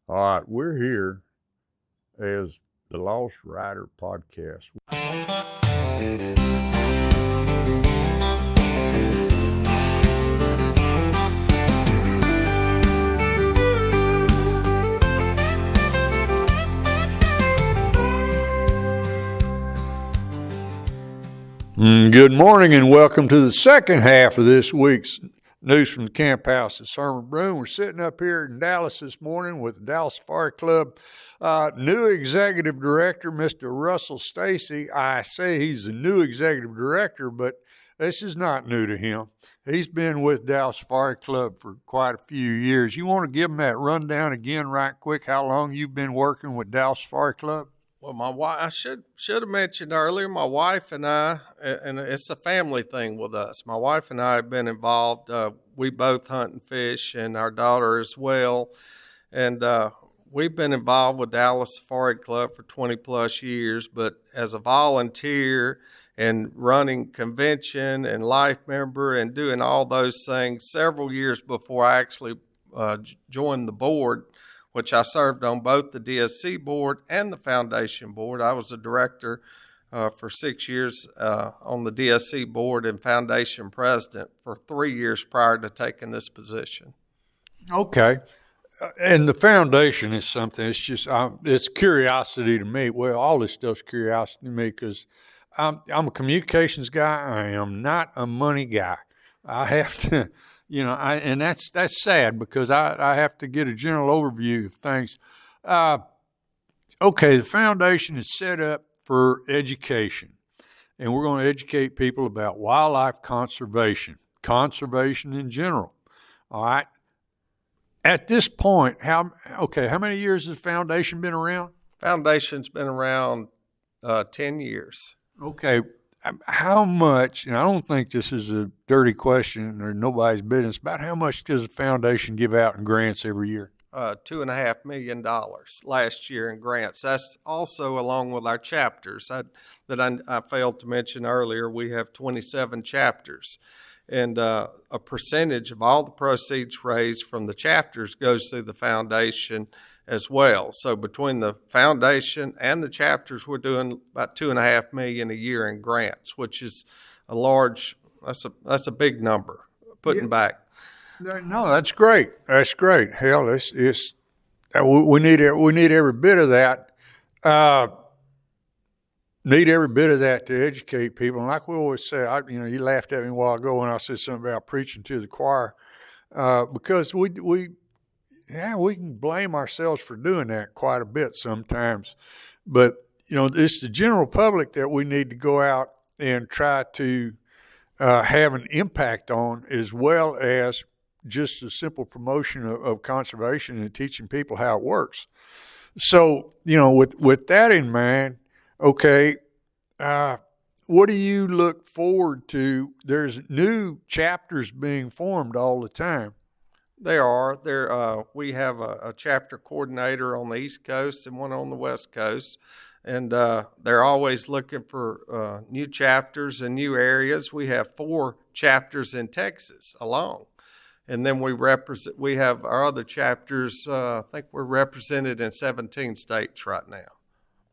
All right, we're here as the Lost Rider Podcast. Good morning and welcome to the second half of this week's News from the Camp House at Sermon Broom. We're sitting up here in Dallas this morning with the Dallas Safari Club new executive director, Mr. Russel Stacey. I say he's the new executive director, but this is not new to him. He's been with Dallas Safari Club for quite a few years. You want to give him that rundown again right quick, how long you've been working with Dallas Safari Club? Well, my wife, I should have mentioned earlier, my wife and I, and it's a family thing with us. My wife and I have been involved. We both hunt and fish, and our daughter as well. And we've been involved with Dallas Safari Club for 20 plus years, but as a volunteer and running convention and life member and doing all those things several years before I actually joined the board, which I served on both the DSC board and the foundation board. I was a director for 6 years on the DSC board and foundation president for 3 years prior to taking this position. Okay. And the foundation is something, it's just, it's curiosity to me. Well, all this stuff's curiosity to me because I'm a communications guy. I am not a money guy. I have to... and that's sad because I have to get a general overview of things. Okay, the foundation is set up for education, and we're going to educate people about wildlife conservation in general. All right. At this point, how many years has the foundation been around? Foundation's been around 10 years. Okay. How much, and I don't think this is a dirty question or nobody's business, about how much does the foundation give out in grants every year? $2.5 million last year in grants. That's also along with our chapters. I failed to mention earlier, we have 27 chapters. And a percentage of all the proceeds raised from the chapters goes through the foundation as well. So between the foundation and the chapters, we're doing about $2.5 million a year in grants, which is a large. That's a big number. Putting back. No, that's great. That's great. Hell, it's we need every bit of that. Need every bit of that to educate people. And like we always say, you laughed at me a while ago when I said something about preaching to the choir, because we can blame ourselves for doing that quite a bit sometimes. But, it's the general public that we need to go out and try to have an impact on, as well as just a simple promotion of conservation and teaching people how it works. So, with that in mind, okay, what do you look forward to? There's new chapters being formed all the time. There are. We have a chapter coordinator on the East Coast and one on the West Coast, and they're always looking for new chapters and new areas. We have 4 chapters in Texas alone, and then we have our other chapters. I think we're represented in 17 states right now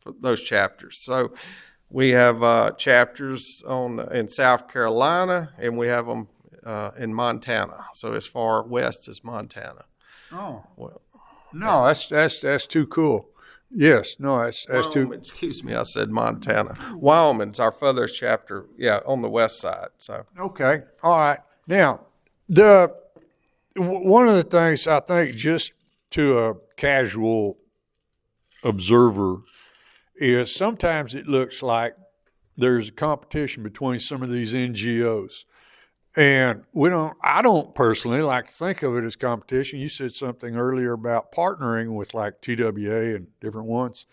for those chapters. So we have chapters in South Carolina, and we have them in Montana, so as far west as Montana. Oh, well, no, that's too cool. Yes, no, that's too. Excuse me, I said Montana. Wyoming's our furthest chapter, on the west side. So okay, all right. Now, one of the things I think, just to a casual observer, is sometimes it looks like there's a competition between some of these NGOs. And I don't personally like to think of it as competition. You said something earlier about partnering with like TWA and different ones.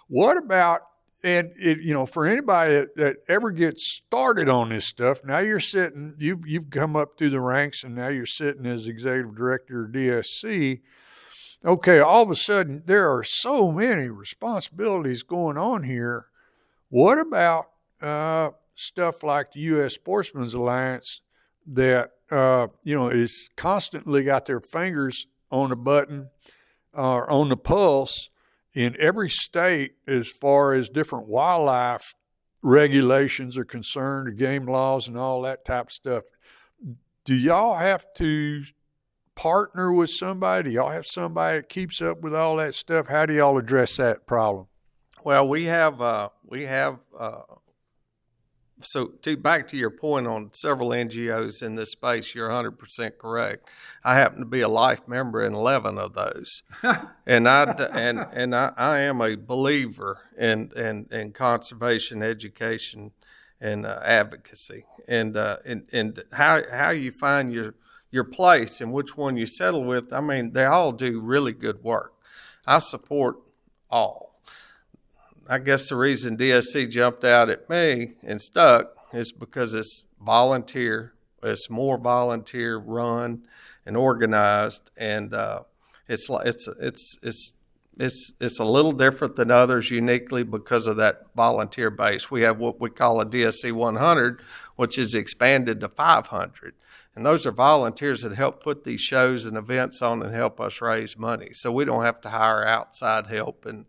What about, for anybody that ever gets started on this stuff, now you've come up through the ranks and now you're sitting as executive director of DSC. Okay, all of a sudden there are so many responsibilities going on here. What about stuff like the U.S. Sportsman's Alliance that, is constantly got their fingers on a button are on the pulse in every state as far as different wildlife regulations are concerned, game laws and all that type of stuff. Do y'all have to partner with somebody? Do y'all have somebody that keeps up with all that stuff? How do y'all address that problem? Well, so back to your point on several NGOs in this space, you're 100% correct. I happen to be a life member in 11 of those. and I am a believer in conservation, education, and advocacy. And how you find your place and which one you settle with, I mean, they all do really good work. I support all. I guess the reason DSC jumped out at me and stuck is because it's volunteer. It's more volunteer run and organized, and it's a little different than others uniquely because of that volunteer base. We have what we call a DSC 100, which is expanded to 500. And those are volunteers that help put these shows and events on and help us raise money. So we don't have to hire outside help and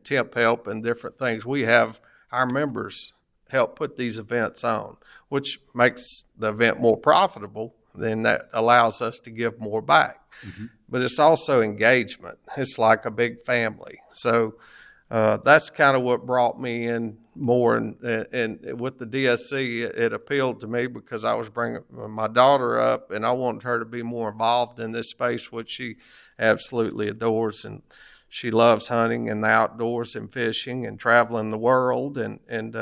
temp help and different things. We have our members help put these events on, which makes the event more profitable. Then that allows us to give more back. Mm-hmm. But it's also engagement. It's like a big family. So that's kind of what brought me in more. And with the DSC, it appealed to me because I was bringing my daughter up, and I wanted her to be more involved in this space, which she absolutely adores. And she loves hunting and the outdoors and fishing and traveling the world. And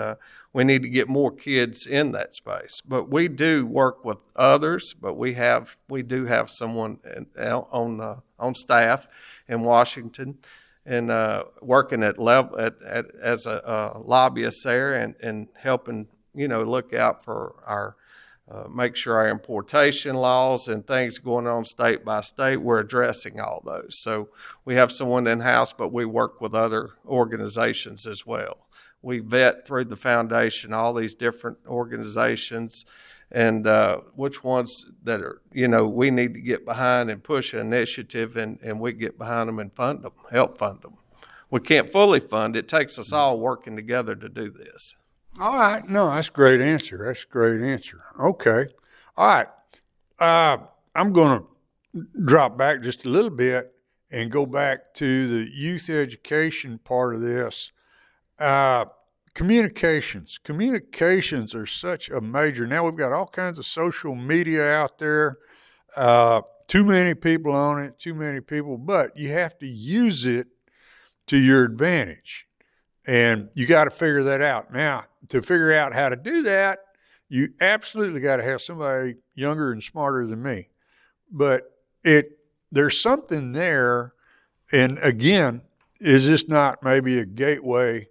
we need to get more kids in that space. But we do work with others, but we do have someone on staff in Washington and working as a lobbyist there and helping, look out for our make sure our importation laws and things going on state by state, we're addressing all those. So we have someone in-house, but we work with other organizations as well. We vet through the foundation all these different organizations and which ones that are, we need to get behind and push an initiative, and we get behind them and fund them, help fund them. We can't fully fund. It takes us all working together to do this. All right. No, that's a great answer. Okay. All right. I'm going to drop back just a little bit and go back to the youth education part of this. Communications are such a major. Now we've got all kinds of social media out there. Too many people on it, but you have to use it to your advantage. And you got to figure that out. Now, to figure out how to do that, you absolutely got to have somebody younger and smarter than me. But there's something there. And again, is this not maybe a gateway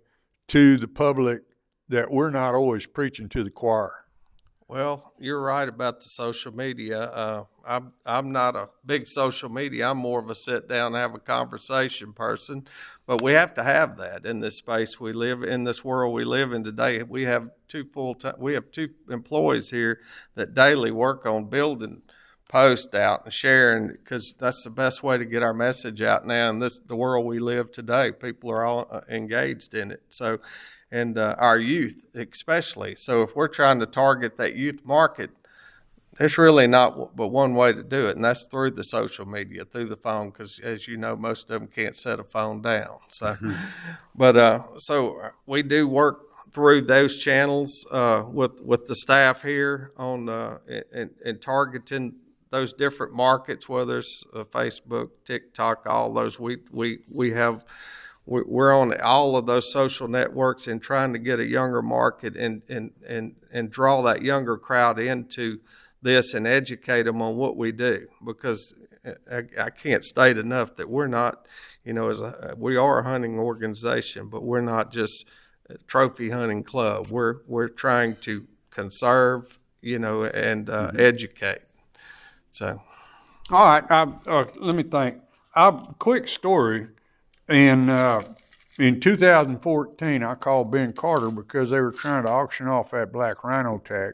to the public that we're not always preaching to the choir? Well, you're right about the social media. I'm not a big social media. I'm more of a sit down and have a conversation person. But we have to have that in this space we live in, this world we live in today. We have two employees here that daily work on building posts out and sharing, because that's the best way to get our message out now in the world we live today. People are all engaged in it. So. And our youth especially. So if we're trying to target that youth market, there's really not but one way to do it, and that's through the social media, through the phone, because as you know, most of them can't set a phone down. So, so we do work through those channels with the staff here on and targeting those different markets, whether it's Facebook, TikTok, all those. We're on all of those social networks and trying to get a younger market and draw that younger crowd into this and educate them on what we do, because I can't state enough that we're not, we are a hunting organization, but we're not just a trophy hunting club. We're trying to conserve, and educate. So, all right. Let me think. Quick story. And in 2014, I called Ben Carter because they were trying to auction off that black rhino tag.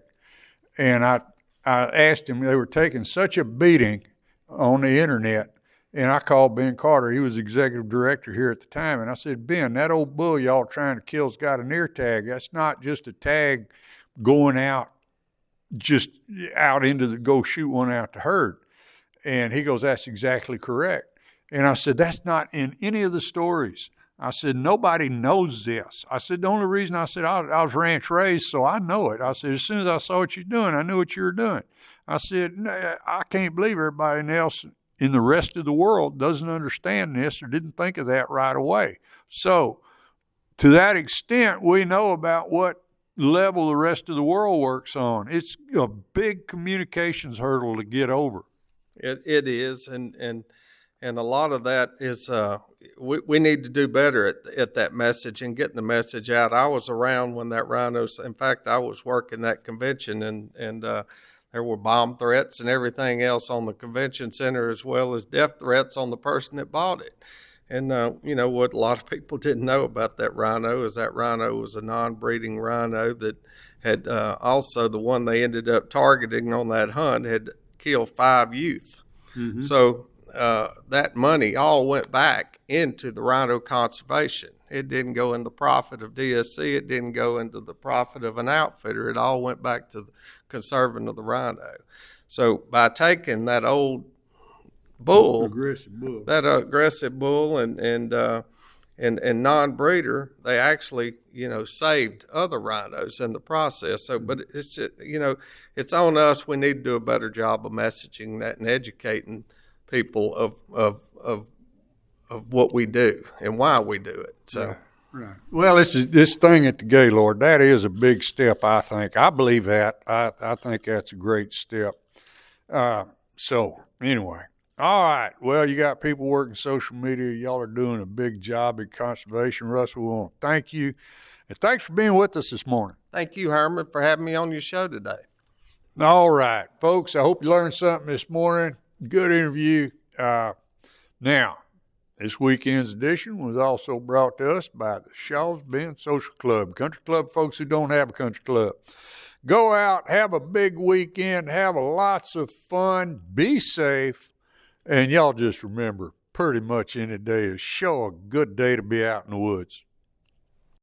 And I asked him, they were taking such a beating on the internet And I called Ben Carter. He was executive director here at the time. And I said, Ben, that old bull y'all trying to kill's got an ear tag. That's not just a tag going out, just out into the, go shoot one out to herd. And he goes, that's exactly correct. And I said, that's not in any of the stories. I said, nobody knows this. I said, the only reason I said I was ranch raised, so I know it. I said, as soon as I saw what you're doing, I knew what you were doing. I said, I can't believe everybody else in the rest of the world doesn't understand this or didn't think of that right away. So to that extent, we know about what level the rest of the world works on. It's a big communications hurdle to get over. It is, and a lot of that is we need to do better at that message and getting the message out. I was around when that rhinos. In fact, I was working that convention, and there were bomb threats and everything else on the convention center, as well as death threats on the person that bought it. And what a lot of people didn't know about that rhino is that rhino was a non-breeding rhino that had also, the one they ended up targeting on that hunt had killed 5 youth. Mm-hmm. So that money all went back into the rhino conservation. It didn't go in the profit of DSC. It didn't go into the profit of an outfitter. It all went back to the conserving of the rhino. So by taking that old bull, that aggressive bull and non-breeder, they actually, saved other rhinos in the process. So, but it's just, it's on us. We need to do a better job of messaging that and educating people of what we do and why we do it. So, right. Well, this thing at the Gaylord, that is a big step. I think. I believe that. I think that's a great step. So anyway. All right. Well, you got people working social media. Y'all are doing a big job in conservation. Russell, we want to thank you. And thanks for being with us this morning. Thank you, Herman, for having me on your show today. All right, folks. I hope you learned something this morning. Good interview. Now, this weekend's edition was also brought to us by the Shaw's Bend Social Club. Country club folks who don't have a country club. Go out, have a big weekend, have lots of fun, be safe. And y'all just remember, pretty much any day is sure a good day to be out in the woods.